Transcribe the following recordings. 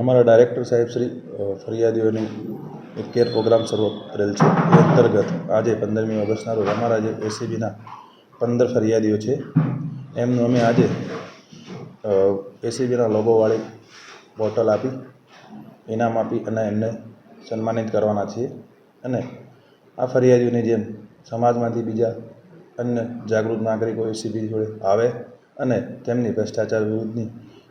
અમારા ડાયરેક્ટર સાહેબ શ્રી ફરિયાદીઓની એક કેર પ્રોગ્રામ શરૂ કરેલ છે. એ અંતર્ગત આજે 15મી ઓગસ્ટના રોજ અમારા જે એસીબીના 15 ફરિયાદીઓ છે એમનું અમે આજે એસીબીના લોગોવાળી બોટલ આપી ઇનામ આપી અને એમને સન્માનિત કરવાના છીએ. અને આ ફરિયાદીઓની જેમ સમાજમાંથી બીજા અન્ય જાગૃત નાગરિકો એસીબી જોડે આવે અને તેમની ભ્રષ્ટાચાર વિરુદ્ધની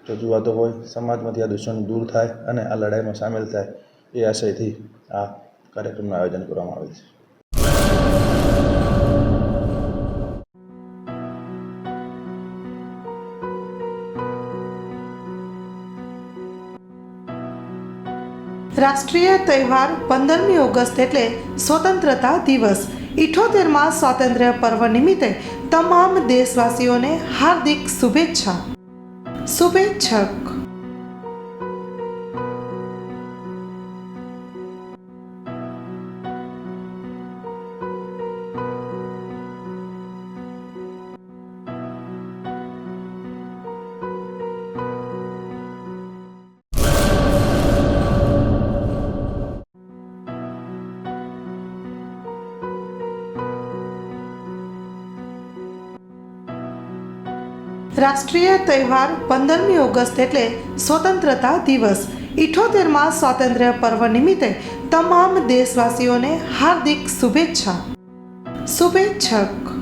રજૂઆતો હોય, સમાજમાંથી આ દૂષણ દૂર થાય અને આ લડાઈમાં સામેલ થાય એ આશયથી આ કાર્યક્રમનું આયોજન કરવામાં આવે છે. રાષ્ટ્રીય તહેવાર 15મી ઓગસ્ટ એટલે સ્વતંત્રતા દિવસ. 78માં સ્વાતંત્ર્ય પર્વ નિમિત્તે તમામ દેશવાસીઓને હાર્દિક શુભેચ્છા. શુભેચ્છક. રાષ્ટ્રીય તહેવાર 15મી ઓગસ્ટ એટલે સ્વતંત્રતા દિવસ. 78માં સ્વાતંત્ર્ય પર્વ નિમિત્તે તમામ દેશવાસીઓને હાર્દિક શુભેચ્છા. શુભેચ્છક.